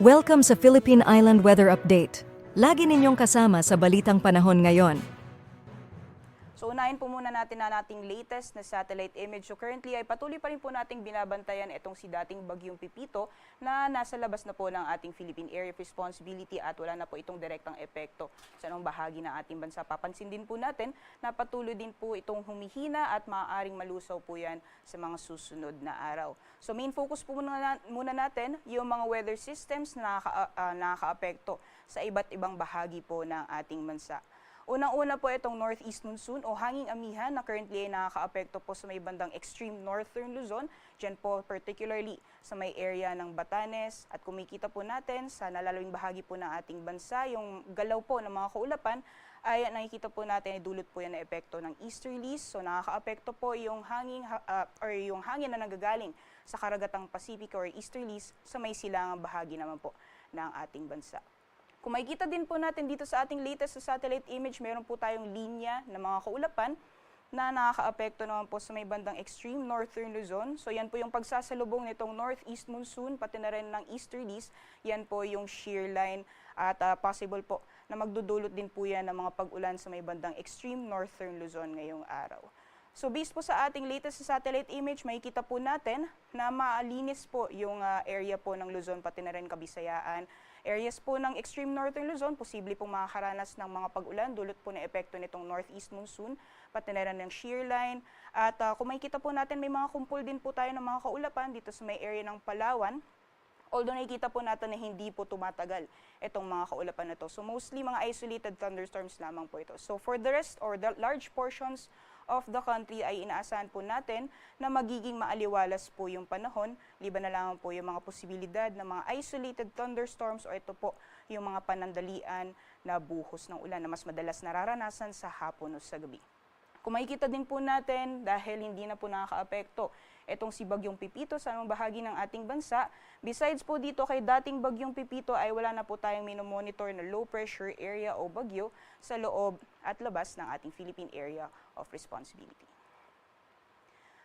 Welcome sa Philippine Island Weather Update. Lagi ninyong kasama sa Balitang Panahon ngayon. So unahin po muna natin na nating latest na satellite image. So currently ay patuloy pa rin po nating binabantayan itong si dating bagyong Pipito na nasa labas na po ng ating Philippine Area of Responsibility at wala na po itong direktang epekto sa anong bahagi ng ating bansa. Papansin din po natin na patuloy din po itong humihina at maaaring malusaw po yan sa mga susunod na araw. So main focus po muna natin yung mga weather systems na nakaka-apekto sa iba't ibang bahagi po ng ating bansa. Unang-una po itong northeast monsoon o hanging amihan na currently ay nakaka-apekto po sa may bandang extreme northern Luzon. Diyan po particularly sa may area ng Batanes at kumikita po natin sa nalalawing bahagi po ng ating bansa, yung galaw po ng mga kaulapan ay nakikita po natin ay dulot po yan na epekto ng easterlies. So nakaka-apekto po yung hangin na nanggagaling sa karagatang Pacific or easterlies sa may silangang bahagi naman po ng ating bansa. Kung makikita din po natin dito sa ating latest sa satellite image, meron po tayong linya ng mga kaulapan na nakaka-apekto naman po sa may bandang extreme northern Luzon. So yan po yung pagsasalubong nitong northeast monsoon, pati na rin ng easterlies. Yan po yung shear line at possible po na magdudulot din po yan ng mga pag-ulan sa may bandang extreme northern Luzon ngayong araw. So based po sa ating latest sa satellite image, makikita po natin na maalinis po yung area po ng Luzon, pati na rin Kabisayaan. Areas po ng extreme northern Luzon, posible pong makakaranas ng mga pag-ulan, dulot po na epekto nitong northeast monsoon, pati na rin ng shear line. At kung makikita po natin, may mga kumpul din po tayo ng mga kaulapan dito sa may area ng Palawan. Although nakikita po natin na hindi po tumatagal itong mga kaulapan na ito. So mostly mga isolated thunderstorms lamang po ito. So for the rest or the large portions of the country ay inaasahan po natin na magiging maaliwalas po yung panahon, liban na lang po yung mga posibilidad ng mga isolated thunderstorms o ito po yung mga panandalian na buhos ng ulan na mas madalas nararanasan sa hapon o sa gabi. Kung makikita din po natin, dahil hindi na po nakaka-apekto itong si Bagyong Pipito sa anong bahagi ng ating bansa, besides po dito kay dating Bagyong Pipito ay wala na po tayong minomonitor na low pressure area o bagyo sa loob at labas ng ating Philippine Area of Responsibility.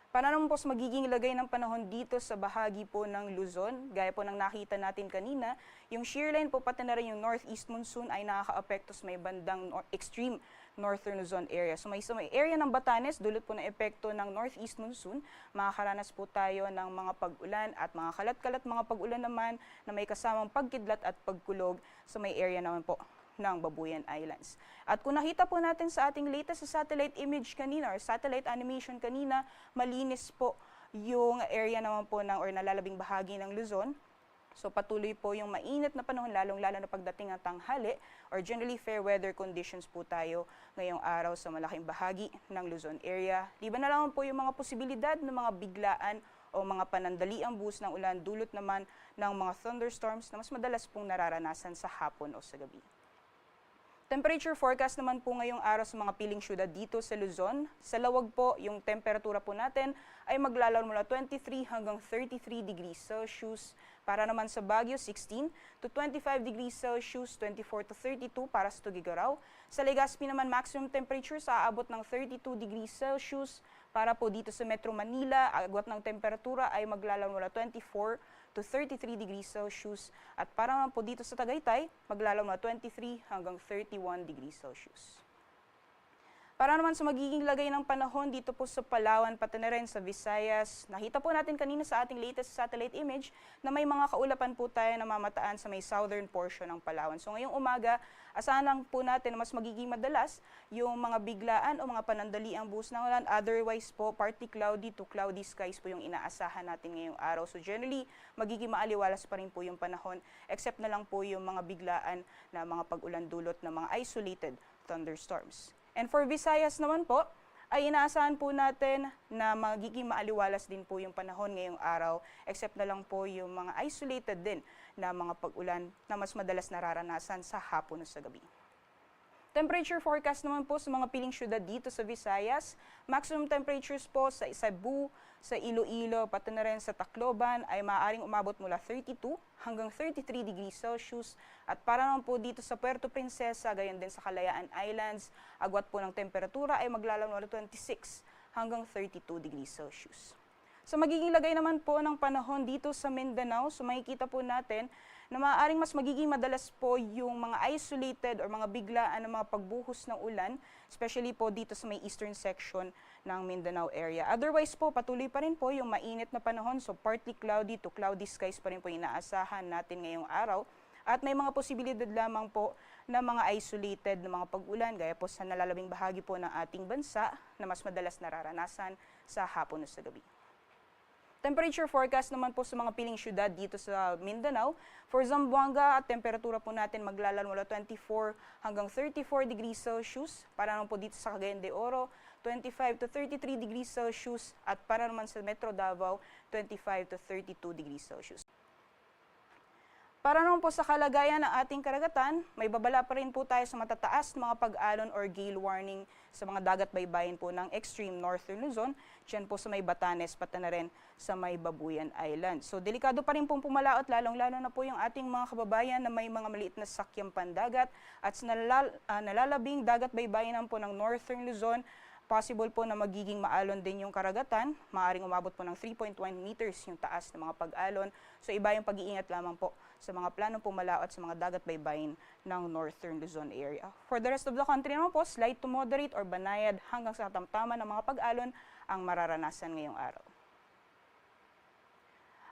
Para naman po sa magiging lagay ng panahon dito sa bahagi po ng Luzon, gaya po ng nakita natin kanina, yung shear line po pati na rin yung northeast monsoon ay nakaka-apekto sa may bandang extreme northern Luzon area. So may area ng Batanes, dulot po ng epekto ng northeast monsoon, makakaranas po tayo ng mga pag-ulan at mga kalat-kalat mga pag-ulan naman na may kasamang pagkidlat at pagkulog sa may area naman po ng Babuyan Islands. At kung nakita po natin sa ating latest sa satellite image kanina or satellite animation kanina, malinis po yung area naman po ng or nalalabing bahagi ng Luzon. So patuloy po yung mainit na panahon, lalong-lalo na pagdating ng tanghali or generally fair weather conditions po tayo ngayong araw sa malaking bahagi ng Luzon area. Liban na lang po yung mga posibilidad ng mga biglaan o mga panandaliang buhos ng ulan, dulot naman ng mga thunderstorms na mas madalas pong nararanasan sa hapon o sa gabi. Temperature forecast naman po ngayong araw sa mga piling syudad dito sa Luzon. Sa lawag po, yung temperatura po natin ay maglalaro mula 23 hanggang 33 degrees Celsius. Para naman sa Baguio, 16 to 25 degrees Celsius, 24 to 32 para sa Tuguegarao. Sa Legazpi naman, maximum temperature sa aabot ng 32 degrees Celsius. Para po dito sa Metro Manila, agwat ng temperatura ay maglalaro mula 24 to 33 degrees Celsius. At para naman po dito sa Tagaytay, maglalaro mula 23 hanggang 31 degrees Celsius. Para naman sa magiging lagay ng panahon dito po sa Palawan, pati na rin sa Visayas, nakita po natin kanina sa ating latest satellite image na may mga kaulapan po tayo na mamataan sa may southern portion ng Palawan. So ngayong umaga, asahan lang po natin na mas magiging madalas yung mga biglaan o mga panandaliang buhos ng ulan. Otherwise po, partly cloudy to cloudy skies po yung inaasahan natin ngayong araw. So generally, magiging maaliwalas pa rin po yung panahon, except na lang po yung mga biglaan na mga pag-ulan dulot ng mga isolated thunderstorms. And for Visayas naman po, ay inaasahan po natin na magiging maaliwalas din po yung panahon ngayong araw, except na lang po yung mga isolated din na mga pag-ulan na mas madalas nararanasan sa hapon o sa gabi. Temperature forecast naman po sa mga piling syudad dito sa Visayas. Maximum temperatures po sa Cebu, sa Iloilo, pati na rin sa Tacloban ay maaaring umabot mula 32 hanggang 33 degrees Celsius. At para naman po dito sa Puerto Princesa, gayon din sa Kalayaan Islands, agwat po ng temperatura ay maglalaro mula 26 hanggang 32 degrees Celsius. Sa magiging lagay naman po ng panahon dito sa Mindanao, so makikita po natin na maaaring mas magiging madalas po yung mga isolated or mga biglaan na mga pagbuhos ng ulan, especially po dito sa may eastern section ng Mindanao area. Otherwise po, patuloy pa rin po yung mainit na panahon, so partly cloudy to cloudy skies pa rin po inaasahan natin ngayong araw. At may mga posibilidad lamang po na mga isolated na mga pag-ulan, gaya po sa nalalabing bahagi po ng ating bansa na mas madalas nararanasan sa hapon o sa gabi. Temperature forecast naman po sa mga piling syudad dito sa Mindanao. For Zamboanga, temperatura po natin maglalaro mula 24 hanggang 34 degrees Celsius. Para naman po dito sa Cagayan de Oro, 25 to 33 degrees Celsius. At para naman sa Metro Davao, 25 to 32 degrees Celsius. Para naman po sa kalagayan ng ating karagatan, may babala pa rin po tayo sa matataas na mga pag-alon or gale warning sa mga dagat baybayin po ng extreme northern Luzon, dyan po sa may Batanes, pati na rin sa may Babuyan Island. So delikado pa rin pong pumalaot, lalong-lalo na po yung ating mga kababayan na may mga maliit na sakyang pandagat at sa nalalabing dagat baybayin po ng northern Luzon. Possible po na magiging maalon din yung karagatan, maaaring umabot po ng 3.1 meters yung taas ng mga pag-alon. So iba yung pag-iingat lamang po sa mga planong pumalaot sa mga dagat baybayin ng northern Luzon area. For the rest of the country naman po, slight to moderate or banayad hanggang sa tamtaman ng mga pag-alon ang mararanasan ngayong araw.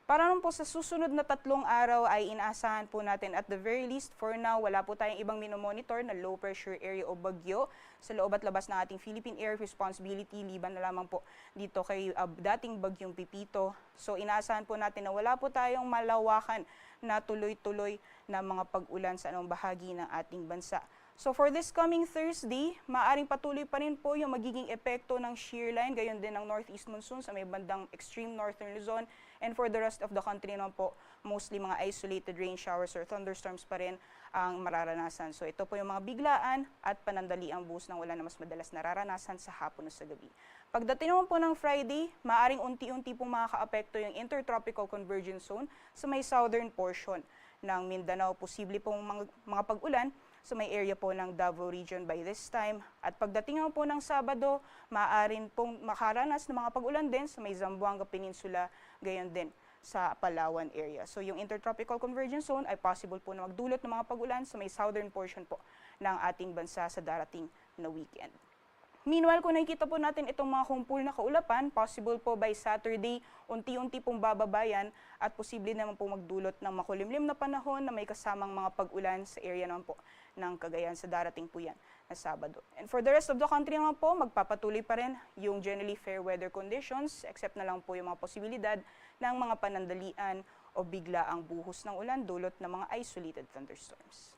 Para naman po sa susunod na 3 araw ay inaasahan po natin at the very least for now wala po tayong ibang minomonitor na low pressure area o bagyo sa loob at labas ng ating Philippine Area of Responsibility, liban na lamang po dito kay dating bagyong Pipito. So inaasahan po natin na wala po tayong malawakan na tuloy-tuloy na mga pag-ulan sa anong bahagi ng ating bansa. So for this coming Thursday, maaaring patuloy pa rin po yung magiging epekto ng shear line, gayon din ng northeast monsoon sa may bandang extreme northern Luzon. And for the rest of the country naman po, mostly mga isolated rain showers or thunderstorms pa rin ang mararanasan. So ito po yung mga biglaan at panandaliang buhos ng ulan na mas madalas nararanasan sa hapon o sa gabi. Pagdating naman po ng Friday, maaaring unti-unti pong makakaapekto yung intertropical convergence zone sa may southern portion ng Mindanao. Posible pong mga pag-ulan sa may area po ng Davao region by this time. At pagdating naman po ng Sabado, maaaring pong makaranas ng mga pag-ulan din sa may Zamboanga Peninsula, gayon din sa Palawan area. So yung intertropical convergence zone ay possible po na magdulot ng mga pag-ulan sa may southern portion po ng ating bansa sa darating na weekend. Meanwhile, kung nakikita po natin itong mga kumpul na kaulapan, possible po by Saturday, unti-unti pong bababayan at posible naman po magdulot ng makulimlim na panahon na may kasamang mga pag-ulan sa area naman po ng Cagayan sa darating po yan na Sabado. And for the rest of the country naman po, magpapatuloy pa rin yung generally fair weather conditions, except na lang po yung mga posibilidad ng mga panandalian o bigla ang buhos ng ulan dulot ng mga isolated thunderstorms.